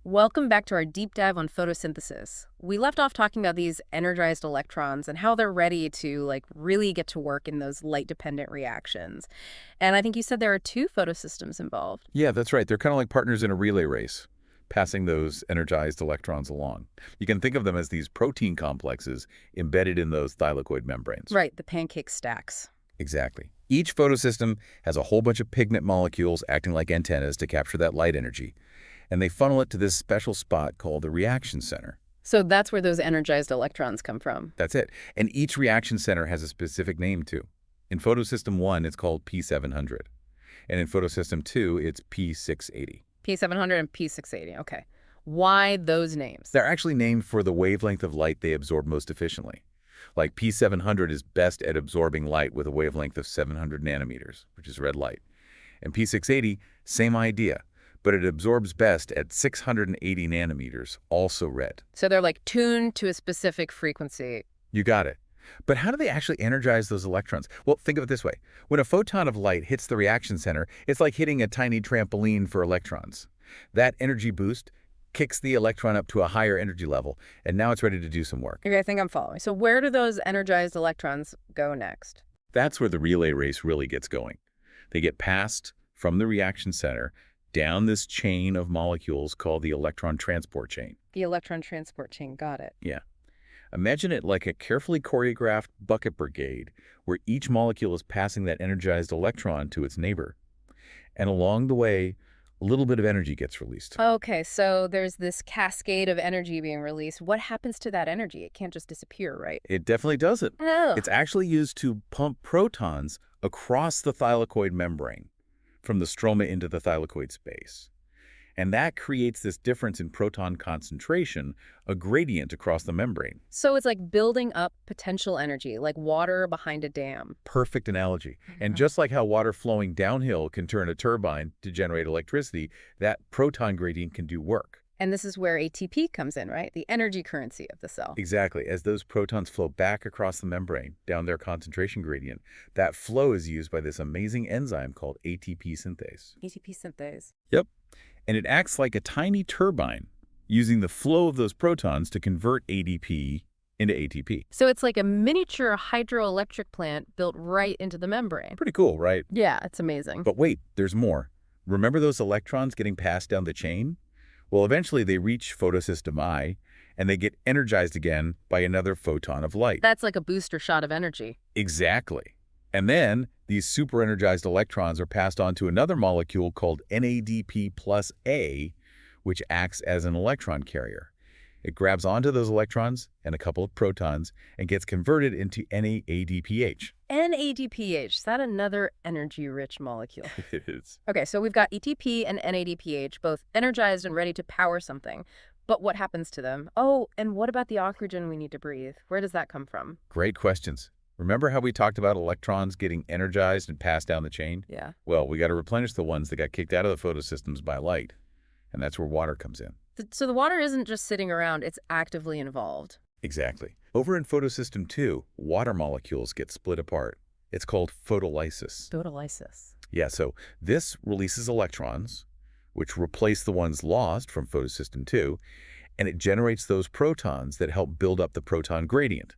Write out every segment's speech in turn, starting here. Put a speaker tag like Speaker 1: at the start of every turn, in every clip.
Speaker 1: Welcome back to our deep dive on photosynthesis. We left off talking about these energized electrons and how they're ready to really get to work in those light-dependent reactions. And I think you said there are two photosystems involved.
Speaker 2: Yeah, that's right. They're kind of like partners in a relay race, passing those energized electrons along. You can think of them as these protein complexes embedded in those thylakoid membranes.
Speaker 1: Right, the pancake stacks.
Speaker 2: Exactly. Each photosystem has a whole bunch of pigment molecules acting like antennas to capture that light energy, and they funnel it to this special spot called the reaction center.
Speaker 1: So that's where those energized electrons come from.
Speaker 2: That's it. And each reaction center has a specific name, too. In photosystem 1, it's called P700. And in photosystem 2, it's P680.
Speaker 1: P700 and P680, okay. Why those names?
Speaker 2: They're actually named for the wavelength of light they absorb most efficiently. Like P700 is best at absorbing light with a wavelength of 700 nanometers, which is red light. And P680, same idea, but it absorbs best at 680 nanometers, also red.
Speaker 1: So they're tuned to a specific frequency.
Speaker 2: You got it. But how do they actually energize those electrons? Well, think of it this way. When a photon of light hits the reaction center, it's like hitting a tiny trampoline for electrons. That energy boost kicks the electron up to a higher energy level, and now it's ready to do some work.
Speaker 1: Okay, I think I'm following. So where do those energized electrons go next?
Speaker 2: That's where the relay race really gets going. They get passed from the reaction center down this chain of molecules called the electron transport chain.
Speaker 1: The electron transport chain, got it.
Speaker 2: Yeah. Imagine it like a carefully choreographed bucket brigade where each molecule is passing that energized electron to its neighbor. And along the way, a little bit of energy gets released.
Speaker 1: Okay, so there's this cascade of energy being released. What happens to that energy? It can't just disappear, right?
Speaker 2: It definitely doesn't.
Speaker 1: Oh.
Speaker 2: It's actually used to pump protons across the thylakoid membrane from the stroma into the thylakoid space. And that creates this difference in proton concentration, a gradient across the membrane.
Speaker 1: So it's like building up potential energy, like water behind a dam.
Speaker 2: Perfect analogy. And just like how water flowing downhill can turn a turbine to generate electricity, that proton gradient can do work.
Speaker 1: And this is where ATP comes in, right? The energy currency of the cell.
Speaker 2: Exactly. As those protons flow back across the membrane, down their concentration gradient, that flow is used by this amazing enzyme called ATP synthase.
Speaker 1: ATP synthase.
Speaker 2: Yep. And it acts like a tiny turbine, using the flow of those protons to convert ADP into ATP.
Speaker 1: So it's like a miniature hydroelectric plant built right into the membrane.
Speaker 2: Pretty cool, right?
Speaker 1: Yeah, it's amazing.
Speaker 2: But wait, there's more. Remember those electrons getting passed down the chain? Well, eventually they reach photosystem I, and they get energized again by another photon of light.
Speaker 1: That's like a booster shot of energy.
Speaker 2: Exactly. And then these super-energized electrons are passed on to another molecule called NADP plus A, which acts as an electron carrier. It grabs onto those electrons and a couple of protons and gets converted into NADPH.
Speaker 1: NADPH, is that another energy-rich molecule?
Speaker 2: It is.
Speaker 1: Okay, so we've got ATP and NADPH, both energized and ready to power something. But what happens to them? Oh, and what about the oxygen we need to breathe? Where does that come from?
Speaker 2: Great questions. Remember how we talked about electrons getting energized and passed down the chain?
Speaker 1: Yeah.
Speaker 2: Well, we got to replenish the ones that got kicked out of the photosystems by light. And that's where water comes in.
Speaker 1: So the water isn't just sitting around, it's actively involved.
Speaker 2: Exactly. Over in photosystem 2, water molecules get split apart. It's called photolysis.
Speaker 1: Photolysis.
Speaker 2: Yeah, so this releases electrons, which replace the ones lost from photosystem 2, and it generates those protons that help build up the proton gradient.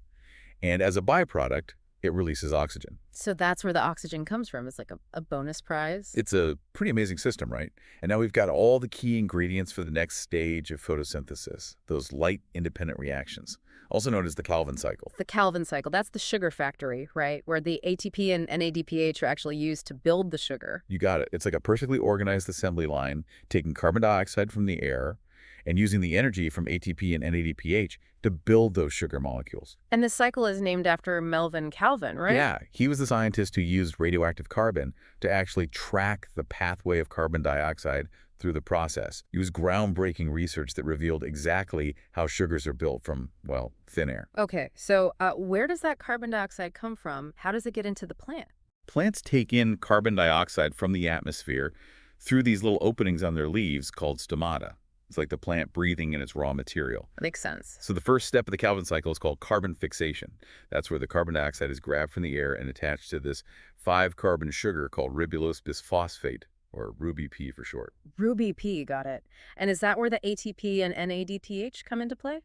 Speaker 2: And as a byproduct, it releases oxygen.
Speaker 1: So that's where the oxygen comes from. It's like a bonus prize.
Speaker 2: It's a pretty amazing system, right? And now we've got all the key ingredients for the next stage of photosynthesis, those light-independent reactions, also known as the Calvin cycle.
Speaker 1: The Calvin cycle, that's the sugar factory, right? Where the ATP and NADPH are actually used to build the sugar.
Speaker 2: You got it. It's like a perfectly organized assembly line, taking carbon dioxide from the air and using the energy from ATP and NADPH to build those sugar molecules.
Speaker 1: And this cycle is named after Melvin Calvin, right?
Speaker 2: Yeah, he was the scientist who used radioactive carbon to actually track the pathway of carbon dioxide through the process. It was groundbreaking research that revealed exactly how sugars are built from, well, thin air.
Speaker 1: Okay, so where does that carbon dioxide come from? How does it get into the plant?
Speaker 2: Plants take in carbon dioxide from the atmosphere through these little openings on their leaves called stomata. It's like the plant breathing in its raw material.
Speaker 1: Makes sense.
Speaker 2: So the first step of the Calvin cycle is called carbon fixation. That's where the carbon dioxide is grabbed from the air and attached to this 5-carbon sugar called ribulose bisphosphate. or Ruby P for short.
Speaker 1: Ruby P, got it. And is that where the ATP and NADPH come into play?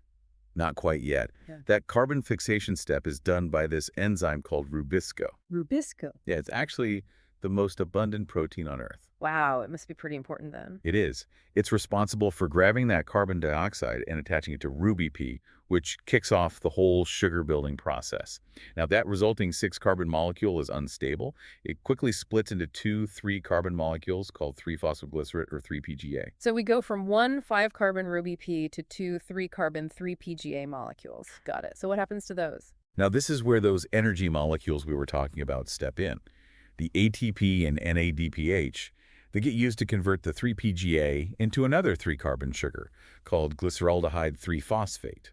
Speaker 2: Not quite yet.
Speaker 1: Yeah.
Speaker 2: That carbon fixation step is done by this enzyme called rubisco.
Speaker 1: Rubisco.
Speaker 2: Yeah, it's actually the most abundant protein on Earth.
Speaker 1: Wow, it must be pretty important then.
Speaker 2: It is. It's responsible for grabbing that carbon dioxide and attaching it to Ruby P, which kicks off the whole sugar-building process. Now, that resulting 6-carbon molecule is unstable. It quickly splits into 2 3-carbon molecules called 3-phosphoglycerate or 3-PGA.
Speaker 1: So we go from 1 5-carbon Ruby P to 2 3-carbon 3-PGA molecules. Got it. So what happens to those?
Speaker 2: Now, this is where those energy molecules we were talking about step in. The ATP and NADPH, they get used to convert the 3-PGA into another 3-carbon sugar called glyceraldehyde 3-phosphate,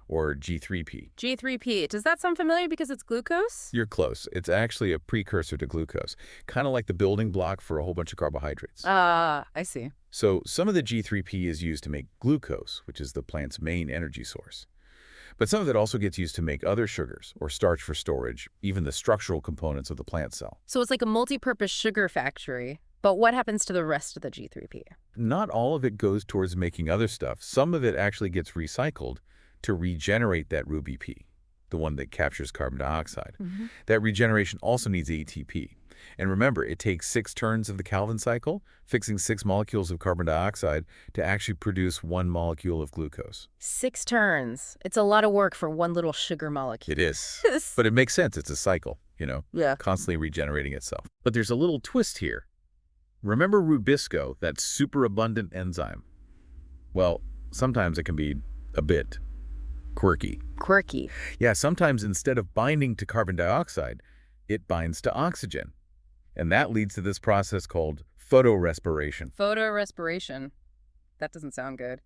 Speaker 2: or G3P.
Speaker 1: G3P. Does that sound familiar because it's glucose?
Speaker 2: You're close. It's actually a precursor to glucose, kind of like the building block for a whole bunch of carbohydrates.
Speaker 1: Ah, I see.
Speaker 2: So some of the G3P is used to make glucose, which is the plant's main energy source. But some of it also gets used to make other sugars or starch for storage, even the structural components of the plant cell.
Speaker 1: So it's like a multi-purpose sugar factory. But what happens to the rest of the G3P?
Speaker 2: Not all of it goes towards making other stuff. Some of it actually gets recycled to regenerate that Ruby P, the one that captures carbon dioxide. That regeneration also needs ATP. And remember, it takes 6 turns of the Calvin cycle, fixing 6 molecules of carbon dioxide to actually produce 1 molecule of glucose.
Speaker 1: 6 turns. It's a lot of work for one little sugar molecule.
Speaker 2: It is. But it makes sense. It's a cycle,
Speaker 1: Yeah.
Speaker 2: constantly regenerating itself. But there's a little twist here. Remember rubisco, that superabundant enzyme? Well, sometimes it can be a bit quirky.
Speaker 1: Quirky.
Speaker 2: Yeah, sometimes instead of binding to carbon dioxide, it binds to oxygen. And that leads to this process called photorespiration.
Speaker 1: Photorespiration. That doesn't sound good.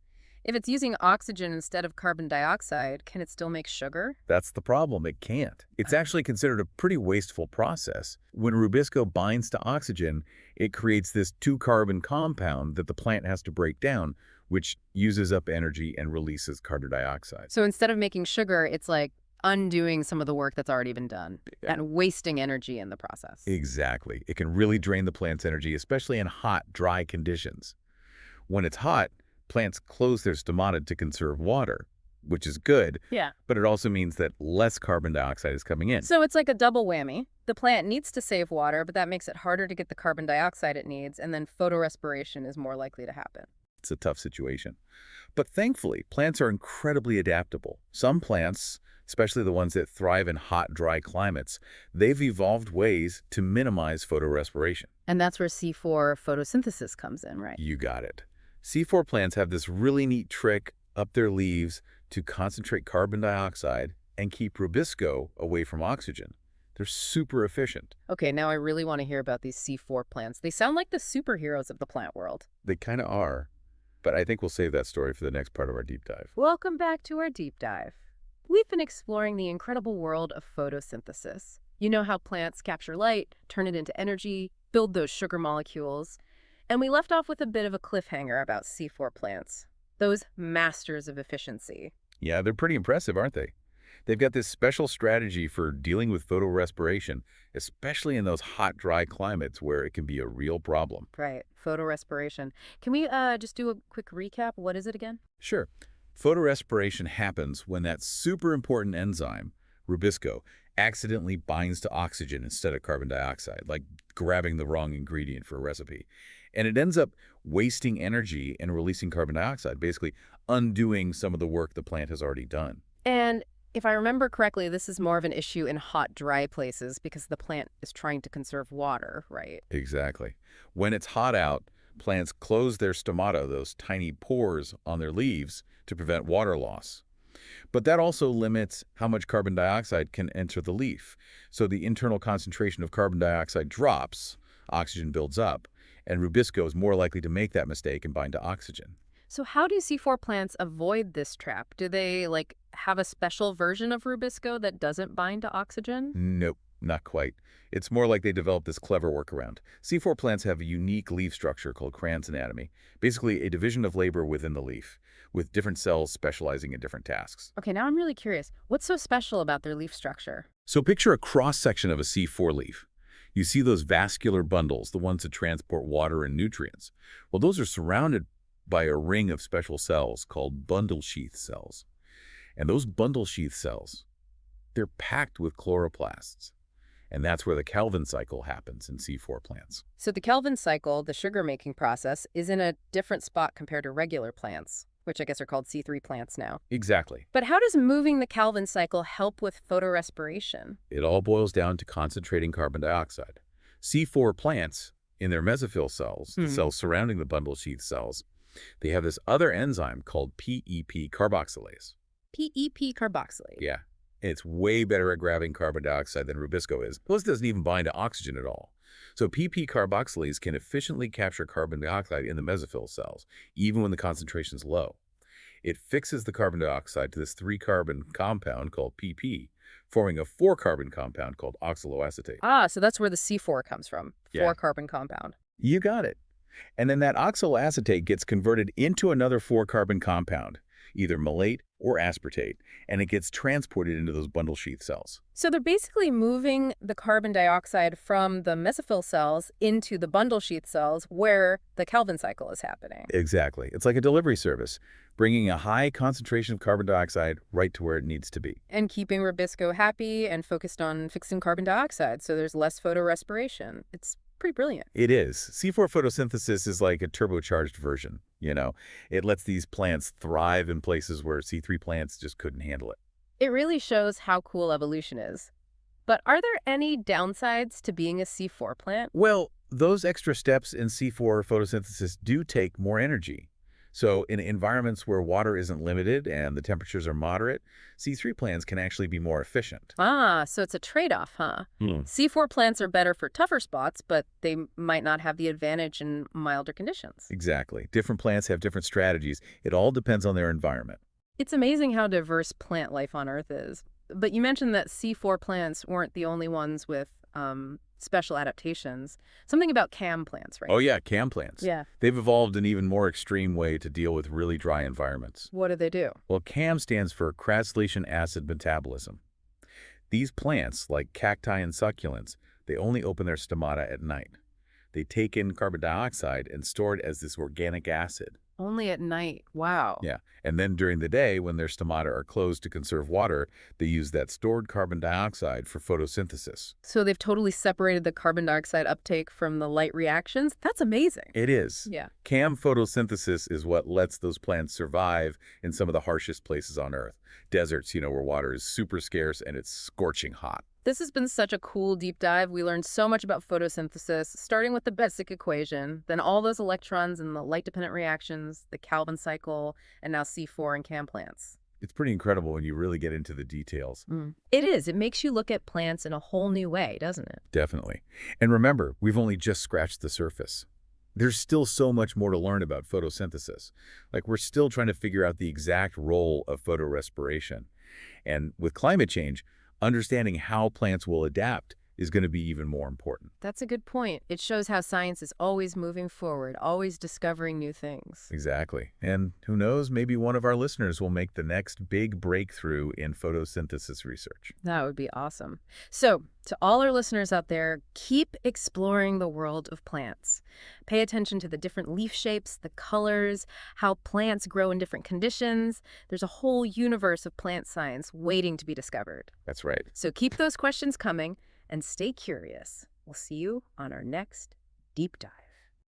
Speaker 1: If it's using oxygen instead of carbon dioxide, can it still make sugar?
Speaker 2: That's the problem. It can't. It's actually considered a pretty wasteful process. When rubisco binds to oxygen, it creates this 2-carbon compound that the plant has to break down, which uses up energy and releases carbon dioxide.
Speaker 1: So instead of making sugar, it's like undoing some of the work that's already been done and wasting energy in the process.
Speaker 2: Exactly. It can really drain the plant's energy, especially in hot, dry conditions. When it's hot, plants close their stomata to conserve water, which is good, but it also means that less carbon dioxide is coming in.
Speaker 1: So it's like a double whammy. The plant needs to save water, but that makes it harder to get the carbon dioxide it needs, and then photorespiration is more likely to happen.
Speaker 2: It's a tough situation. But thankfully, plants are incredibly adaptable. Some plants, especially the ones that thrive in hot, dry climates, they've evolved ways to minimize photorespiration.
Speaker 1: And that's where C4 photosynthesis comes in, right?
Speaker 2: You got it. C4 plants have this really neat trick up their leaves to concentrate carbon dioxide and keep rubisco away from oxygen. They're super efficient.
Speaker 1: Okay, now I really want to hear about these C4 plants. They sound like the superheroes of the plant world.
Speaker 2: They kind of are, but I think we'll save that story for the next part of our deep dive.
Speaker 1: Welcome back to our deep dive. We've been exploring the incredible world of photosynthesis. You know how plants capture light, turn it into energy, build those sugar molecules. And we left off with a bit of a cliffhanger about C4 plants, those masters of efficiency.
Speaker 2: Yeah, they're pretty impressive, aren't they? They've got this special strategy for dealing with photorespiration, especially in those hot, dry climates where it can be a real problem.
Speaker 1: Right, photorespiration. Can we just do a quick recap? What is it again?
Speaker 2: Sure. Photorespiration happens when that super important enzyme, rubisco, accidentally binds to oxygen instead of carbon dioxide, like grabbing the wrong ingredient for a recipe. And it ends up wasting energy and releasing carbon dioxide, basically undoing some of the work the plant has already done.
Speaker 1: And if I remember correctly, this is more of an issue in hot, dry places because the plant is trying to conserve water, right?
Speaker 2: Exactly. When it's hot out, plants close their stomata, those tiny pores on their leaves, to prevent water loss. But that also limits how much carbon dioxide can enter the leaf. So the internal concentration of carbon dioxide drops, oxygen builds up, and rubisco is more likely to make that mistake and bind to oxygen.
Speaker 1: So how do C4 plants avoid this trap? Do they, have a special version of rubisco that doesn't bind to oxygen?
Speaker 2: Nope, not quite. It's more like they developed this clever workaround. C4 plants have a unique leaf structure called Cran's anatomy, basically a division of labor within the leaf, with different cells specializing in different tasks.
Speaker 1: Okay, now I'm really curious. What's so special about their leaf structure?
Speaker 2: So picture a cross-section of a C4 leaf. You see those vascular bundles, the ones that transport water and nutrients. Well, those are surrounded by a ring of special cells called bundle sheath cells. And those bundle sheath cells, they're packed with chloroplasts. And that's where the Calvin cycle happens in C4 plants.
Speaker 1: So the Calvin cycle, the sugar-making process, is in a different spot compared to regular plants, which I guess are called C3 plants now.
Speaker 2: Exactly.
Speaker 1: But how does moving the Calvin cycle help with photorespiration?
Speaker 2: It all boils down to concentrating carbon dioxide. C4 plants, in their mesophyll cells, the cells surrounding the bundle sheath cells, they have this other enzyme called PEP carboxylase.
Speaker 1: PEP carboxylate.
Speaker 2: Yeah. It's way better at grabbing carbon dioxide than Rubisco is. Plus, it doesn't even bind to oxygen at all. So PP carboxylase can efficiently capture carbon dioxide in the mesophyll cells, even when the concentration is low. It fixes the carbon dioxide to this 3-carbon compound called PP, forming a 4-carbon compound called oxaloacetate.
Speaker 1: Ah, so that's where the C4 comes from,
Speaker 2: Yeah.
Speaker 1: 4-carbon compound.
Speaker 2: You got it. And then that oxaloacetate gets converted into another 4-carbon compound, either malate or aspartate, and it gets transported into those bundle sheath cells.
Speaker 1: So they're basically moving the carbon dioxide from the mesophyll cells into the bundle sheath cells where the Calvin cycle is happening.
Speaker 2: Exactly. It's like a delivery service, bringing a high concentration of carbon dioxide right to where it needs to be.
Speaker 1: And keeping Rubisco happy and focused on fixing carbon dioxide so there's less photorespiration. It's pretty brilliant.
Speaker 2: It is. C4 photosynthesis is like a turbocharged version, you know. It lets these plants thrive in places where C3 plants just couldn't handle it.
Speaker 1: It really shows how cool evolution is. But are there any downsides to being a C4 plant?
Speaker 2: Well, those extra steps in C4 photosynthesis do take more energy. So in environments where water isn't limited and the temperatures are moderate, C3 plants can actually be more efficient.
Speaker 1: Ah, so it's a trade-off, huh? C4 plants are better for tougher spots, but they might not have the advantage in milder conditions.
Speaker 2: Exactly. Different plants have different strategies. It all depends on their environment.
Speaker 1: It's amazing how diverse plant life on Earth is. But you mentioned that C4 plants weren't the only ones with special adaptations. Something about CAM plants, right?
Speaker 2: Oh yeah, CAM plants.
Speaker 1: Yeah.
Speaker 2: They've evolved an even more extreme way to deal with really dry environments.
Speaker 1: What do they do?
Speaker 2: Well, CAM stands for crassulacean acid metabolism. These plants, like cacti and succulents, they only open their stomata at night. They take in carbon dioxide and store it as this organic acid.
Speaker 1: Only at night. Wow.
Speaker 2: Yeah, and then during the day, when their stomata are closed to conserve water, they use that stored carbon dioxide for photosynthesis.
Speaker 1: So they've totally separated the carbon dioxide uptake from the light reactions? That's amazing.
Speaker 2: It is.
Speaker 1: Yeah.
Speaker 2: CAM photosynthesis is what lets those plants survive in some of the harshest places on Earth. Deserts, where water is super scarce and it's scorching hot.
Speaker 1: This has been such a cool deep dive. We learned so much about photosynthesis, starting with the basic equation, then all those electrons and the light-dependent reactions, the Calvin cycle, and now C4 and CAM plants.
Speaker 2: It's pretty incredible when you really get into the details.
Speaker 1: It is. It makes you look at plants in a whole new way, doesn't it?
Speaker 2: Definitely. And remember, we've only just scratched the surface. There's still so much more to learn about photosynthesis. Like, we're still trying to figure out the exact role of photorespiration. And with climate change, understanding how plants will adapt is going to be even more important.
Speaker 1: That's a good point. It shows how science is always moving forward, always discovering new things.
Speaker 2: Exactly. And who knows, maybe one of our listeners will make the next big breakthrough in photosynthesis research.
Speaker 1: That would be awesome. So, to all our listeners out there, keep exploring the world of plants. Pay attention to the different leaf shapes, the colors, how plants grow in different conditions. There's a whole universe of plant science waiting to be discovered.
Speaker 2: That's right.
Speaker 1: So keep those questions coming and stay curious. We'll see you on our next deep dive.